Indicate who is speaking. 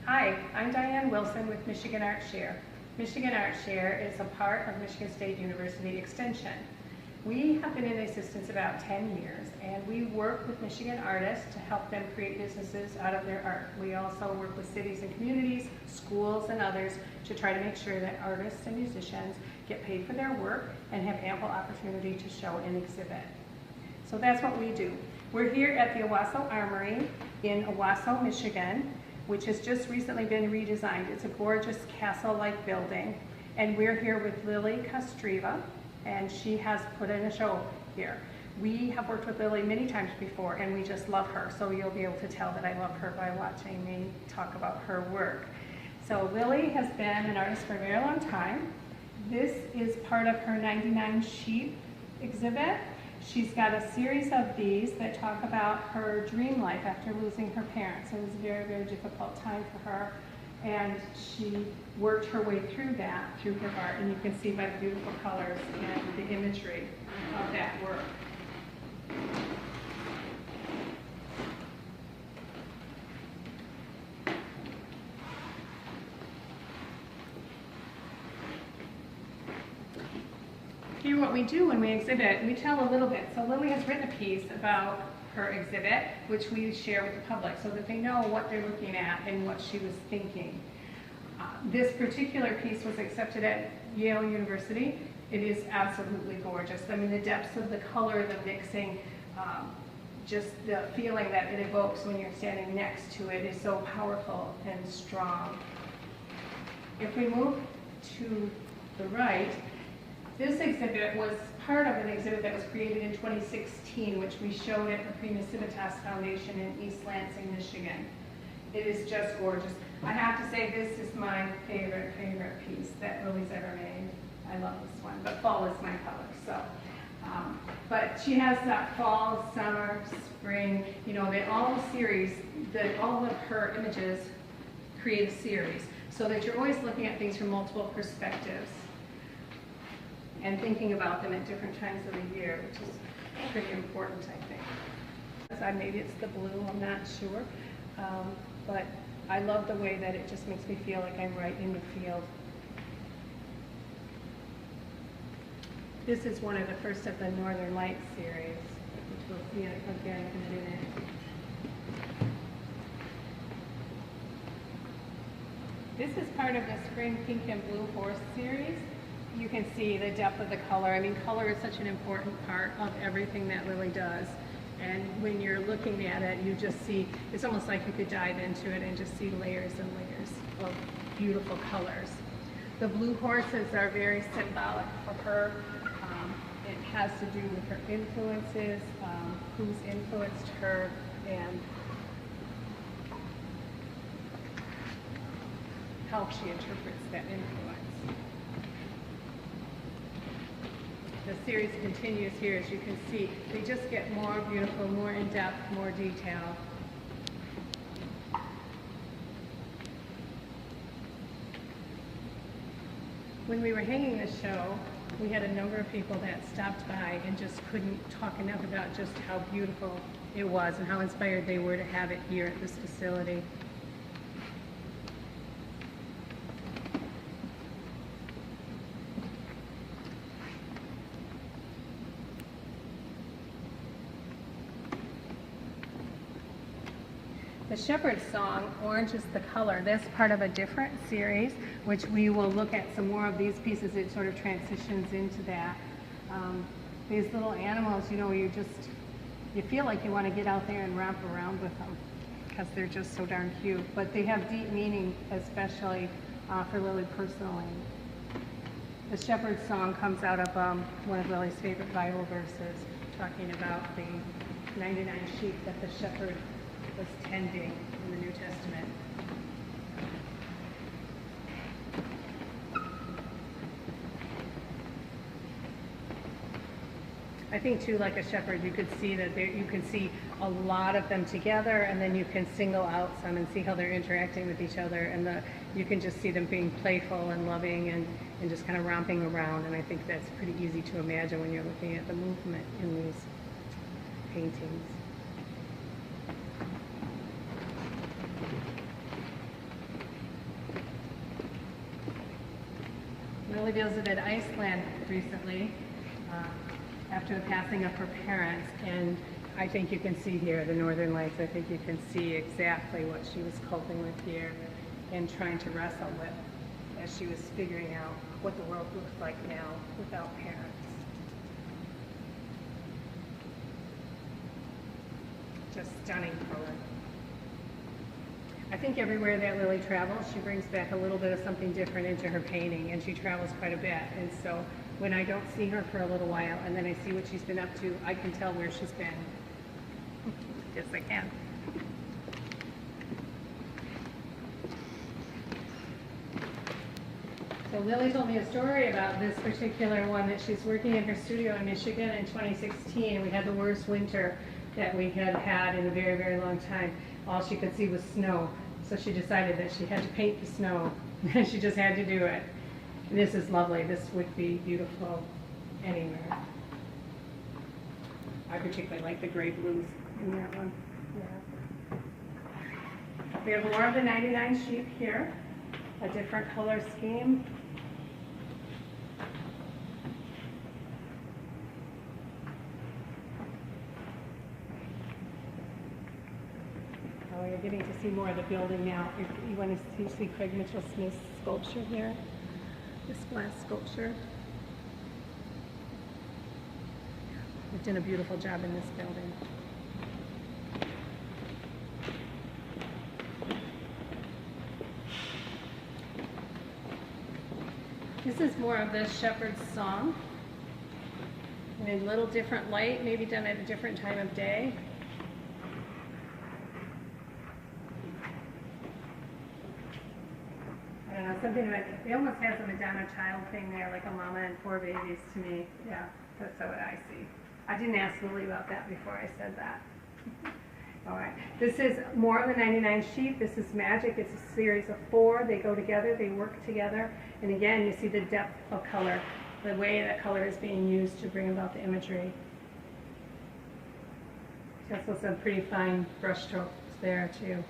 Speaker 1: Hi, I'm Diane Wilson with Michigan ArtShare. Michigan ArtShare is a part of Michigan State University Extension. We have been in existence about 10 years, and we work with Michigan artists to help them create businesses out of their art. We also work with cities and communities, schools, and others to try to make sure that artists and musicians get paid for their work and have ample opportunity to show and exhibit. So that's what we do. We're here at the Owosso Armory in Owosso, Michigan, which has just recently been redesigned. It's a gorgeous castle-like building, and we're here with Lily Kostrzewa, and she has put in a show here. We have worked with Lily many times before, and we just love her, so you'll be able to tell that I love her by watching me talk about her work. So Lily has been an artist for a very long time. This is part of her 99 sheep exhibit. She's got a series of these that talk about her dream life after losing her parents. It was a very, very difficult time for her, and she worked her way through that through her art, and you can see by the beautiful colors and the imagery of that work. Here what we do when we exhibit, we tell a little bit. So Lily has written a piece about her exhibit, which we share with the public so that they know what they're looking at and what she was thinking. This particular piece was accepted at Yale University. It is absolutely gorgeous. I mean, the depths of the color, the mixing, just the feeling that it evokes when you're standing next to it is so powerful and strong. If we move to the right, this exhibit was part of an exhibit that was created in 2016, which we showed at the Prima Civitas Foundation in East Lansing, Michigan. It is just gorgeous. I have to say this is my favorite piece that Lily's ever made. I love this one, but fall is my color. So, but she has that fall, summer, spring, you know, all of her images create a series so that you're always looking at things from multiple perspectives and thinking about them at different times of the year, which is pretty important, I think. Maybe it's the blue, I'm not sure. But I love the way that it just makes me feel like I'm right in the field. This is one of the first of the Northern Lights series, which we'll see again in a minute. This is part of the Spring Pink and Blue Horse series. You can see the depth of the color. I mean, color is such an important part of everything that Lily does. And when you're looking at it, you just see, it's almost like you could dive into it and just see layers and layers of beautiful colors. The blue horses are very symbolic for her. It has to do with her influences, who's influenced her, and how she interprets that influence. The series continues here, as you can see. They just get more beautiful, more in-depth, more detail. When we were hanging this show, we had a number of people that stopped by and just couldn't talk enough about just how beautiful it was and how inspired they were to have it here at this facility. The Shepherd's Song, Orange is the Color, that's part of a different series, which we will look at some more of these pieces. It sort of transitions into that. These little animals, you know, you feel like you want to get out there and romp around with them because they're just so darn cute. But they have deep meaning, especially for Lily personally. The Shepherd's Song comes out of one of Lily's favorite Bible verses, talking about the 99 sheep that the shepherd was tending in the New Testament. I think too, like a shepherd, you could see that you can see a lot of them together, and then you can single out some and see how they're interacting with each other, and you can just see them being playful and loving and just kind of romping around. And I think that's pretty easy to imagine when you're looking at the movement in these paintings. Lily visited Iceland recently after the passing of her parents, and I think you can see here the Northern Lights. I think you can see exactly what she was coping with here and trying to wrestle with as she was figuring out what the world looks like now without parents. Just stunning color. I think everywhere that Lily travels, she brings back a little bit of something different into her painting, and she travels quite a bit. And so when I don't see her for a little while and then I see what she's been up to, I can tell where she's been. Yes, I can. So Lily told me a story about this particular one that she's working in her studio in Michigan in 2016. We had the worst winter that we had had in a very, very long time. All she could see was snow. So she decided that she had to paint the snow. She just had to do it. This is lovely. This would be beautiful anywhere. I particularly like the gray blues in that one. Yeah. We have more of the 99 sheep here, a different color scheme. Oh, you're getting to see more of the building now. If you want to see Craig Mitchell-Smith's sculpture there, this glass sculpture. They've done a beautiful job in this building. This is more of the shepherd's song in a little different light, maybe done at a different time of day. I don't know, something about it. It almost has a Madonna child thing there, like a mama and four babies to me. Yeah, that's what I see. I didn't ask Lily about that before I said that. All right, this is more of the 99 sheep. This is magic. It's a series of 4. They go together, they work together. And again, you see the depth of color, the way that color is being used to bring about the imagery. There's also some pretty fine brush strokes there too.